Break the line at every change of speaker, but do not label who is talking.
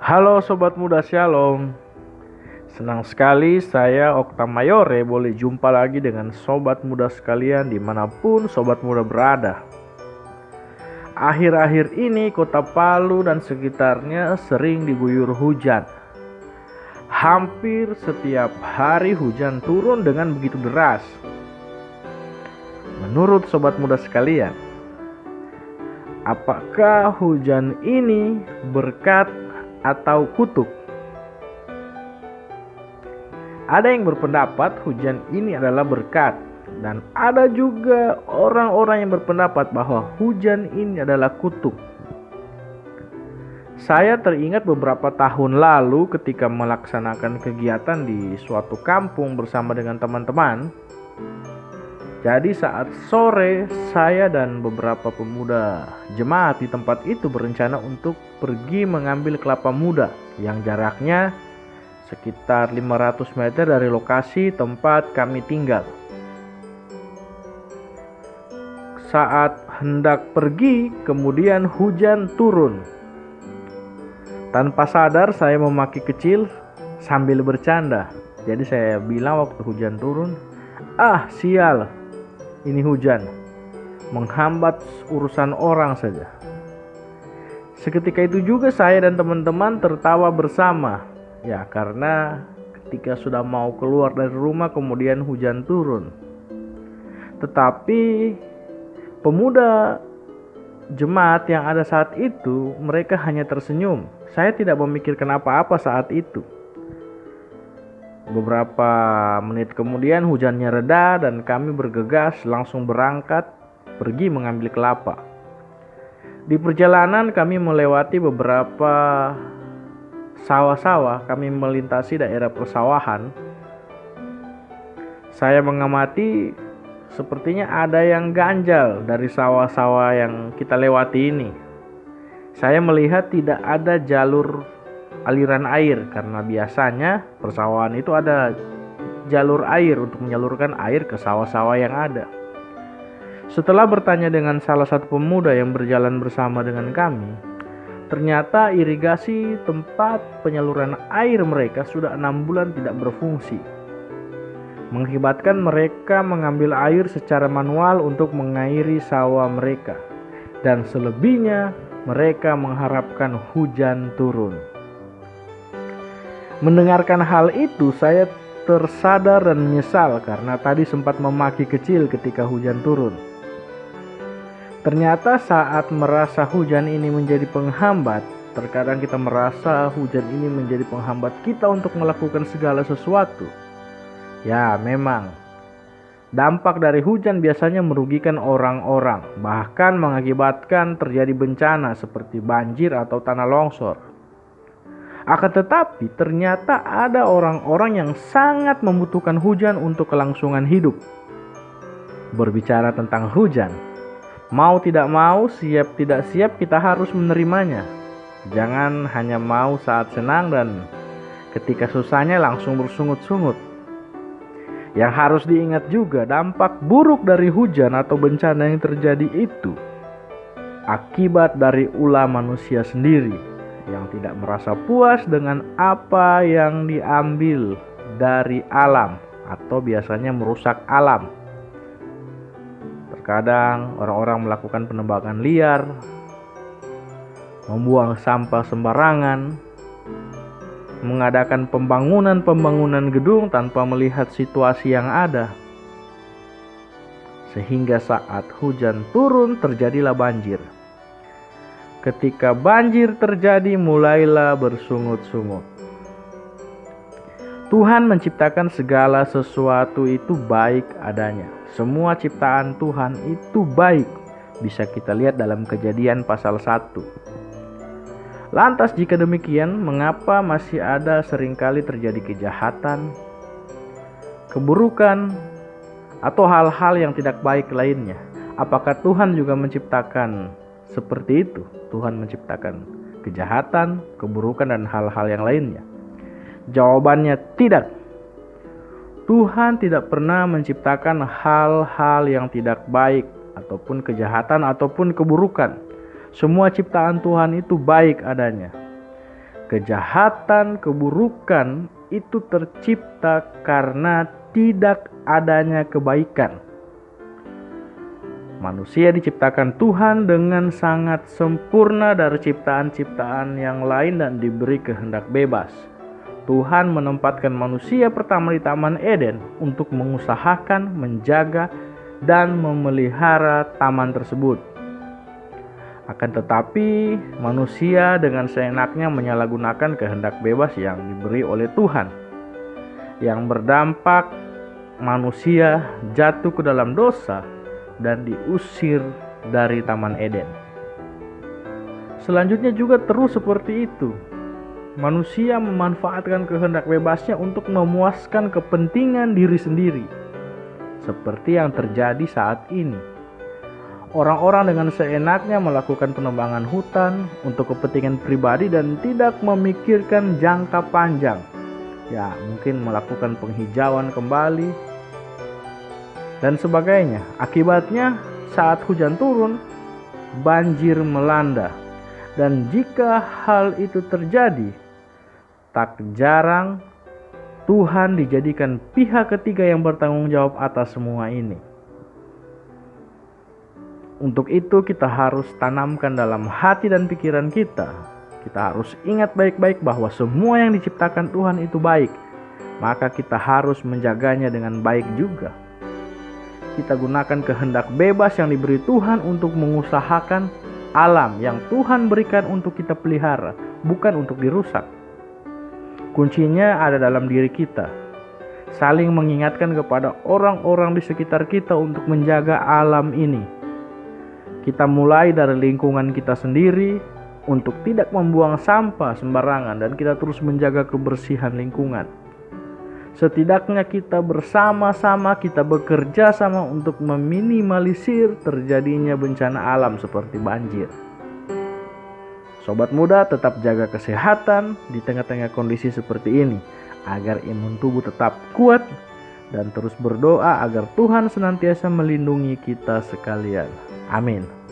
Halo Sobat Muda Shalom. Senang sekali saya Okta Mayore boleh jumpa lagi dengan Sobat Muda sekalian dimanapun Sobat Muda berada. Akhir-akhir ini kota Palu dan sekitarnya sering diguyur hujan. Hampir setiap hari hujan turun dengan begitu deras. Menurut Sobat Muda sekalian, apakah hujan ini berkat atau kutuk? Ada yang berpendapat hujan ini adalah berkat, dan ada juga orang-orang yang berpendapat bahwa hujan ini adalah kutuk. Saya teringat beberapa tahun lalu ketika melaksanakan kegiatan di suatu kampung bersama dengan teman-teman. Jadi saat sore, saya dan beberapa pemuda jemaat di tempat itu berencana untuk pergi mengambil kelapa muda yang jaraknya sekitar 500 meter dari lokasi tempat kami tinggal. Saat hendak pergi, kemudian hujan turun. Tanpa sadar saya memaki kecil sambil bercanda. Jadi saya bilang waktu hujan turun, sial, ini hujan, menghambat urusan orang saja. Seketika itu juga saya dan teman-teman tertawa bersama. Ya, karena ketika sudah mau keluar dari rumah kemudian hujan turun. Tetapi pemuda jemaat yang ada saat itu, mereka hanya tersenyum. Saya tidak memikirkan apa-apa saat itu. Beberapa menit kemudian hujannya reda dan kami bergegas langsung berangkat pergi mengambil kelapa. Di perjalanan kami melewati beberapa sawah-sawah, kami melintasi daerah persawahan. Saya mengamati sepertinya ada yang ganjal dari sawah-sawah yang kita lewati ini. Saya melihat tidak ada jalur aliran air, karena biasanya persawahan itu ada jalur air untuk menyalurkan air ke sawah-sawah yang ada. Setelah bertanya dengan salah satu pemuda yang berjalan bersama dengan kami, ternyata irigasi tempat penyaluran air mereka sudah 6 bulan tidak berfungsi, mengakibatkan mereka mengambil air secara manual untuk mengairi sawah mereka, dan selebihnya mereka mengharapkan hujan turun. Mendengarkan hal itu, saya tersadar dan menyesal karena tadi sempat memaki kecil ketika hujan turun. Ternyata saat merasa hujan ini menjadi penghambat, terkadang kita merasa hujan ini menjadi penghambat kita untuk melakukan segala sesuatu. Ya, memang dampak dari hujan biasanya merugikan orang-orang, bahkan mengakibatkan terjadi bencana seperti banjir atau tanah longsor. Akan tetapi ternyata ada orang-orang yang sangat membutuhkan hujan untuk kelangsungan hidup. Berbicara tentang hujan, mau tidak mau, siap tidak siap kita harus menerimanya. Jangan hanya mau saat senang dan ketika susahnya langsung bersungut-sungut. Yang harus diingat juga, dampak buruk dari hujan atau bencana yang terjadi itu akibat dari ulah manusia sendiri yang tidak merasa puas dengan apa yang diambil dari alam atau biasanya merusak alam. Terkadang orang-orang melakukan penebangan liar, membuang sampah sembarangan, mengadakan pembangunan gedung tanpa melihat situasi yang ada. Sehingga saat hujan turun terjadilah banjir. Ketika banjir terjadi mulailah bersungut-sungut. Tuhan menciptakan segala sesuatu itu baik adanya. Semua ciptaan Tuhan itu baik. Bisa kita lihat dalam Kejadian pasal 1. Lantas jika demikian, mengapa masih ada seringkali terjadi kejahatan, keburukan, atau hal-hal yang tidak baik lainnya? Apakah Tuhan juga menciptakan seperti itu? Tuhan menciptakan kejahatan, keburukan, dan hal-hal yang lainnya? Jawabannya tidak. Tuhan tidak pernah menciptakan hal-hal yang tidak baik, ataupun kejahatan, ataupun keburukan. Semua ciptaan Tuhan itu baik adanya. Kejahatan, keburukan itu tercipta karena tidak adanya kebaikan. Manusia diciptakan Tuhan dengan sangat sempurna dari ciptaan-ciptaan yang lain dan diberi kehendak bebas. Tuhan menempatkan manusia pertama di Taman Eden untuk mengusahakan, menjaga, dan memelihara taman tersebut. Akan tetapi, manusia dengan seenaknya menyalahgunakan kehendak bebas yang diberi oleh Tuhan, yang berdampak manusia jatuh ke dalam dosa dan diusir dari Taman Eden. Selanjutnya juga terus seperti itu. Manusia memanfaatkan kehendak bebasnya untuk memuaskan kepentingan diri sendiri, seperti yang terjadi saat ini. Orang-orang dengan seenaknya melakukan penebangan hutan untuk kepentingan pribadi dan tidak memikirkan jangka panjang. Ya, mungkin melakukan penghijauan kembali dan sebagainya. Akibatnya saat hujan turun, banjir melanda. Dan jika hal itu terjadi, tak jarang Tuhan dijadikan pihak ketiga yang bertanggung jawab atas semua ini. Untuk itu kita harus tanamkan dalam hati dan pikiran kita. Kita harus ingat baik-baik bahwa semua yang diciptakan Tuhan itu baik. Maka kita harus menjaganya dengan baik juga. Kita gunakan kehendak bebas yang diberi Tuhan untuk mengusahakan alam yang Tuhan berikan untuk kita pelihara, bukan untuk dirusak. Kuncinya ada dalam diri kita. Saling mengingatkan kepada orang-orang di sekitar kita untuk menjaga alam ini. Kita mulai dari lingkungan kita sendiri untuk tidak membuang sampah sembarangan dan kita terus menjaga kebersihan lingkungan. Setidaknya kita bersama-sama, kita bekerja sama untuk meminimalisir terjadinya bencana alam seperti banjir. Sobat muda, tetap jaga kesehatan di tengah-tengah kondisi seperti ini agar imun tubuh tetap kuat dan terus berdoa agar Tuhan senantiasa melindungi kita sekalian. Amin.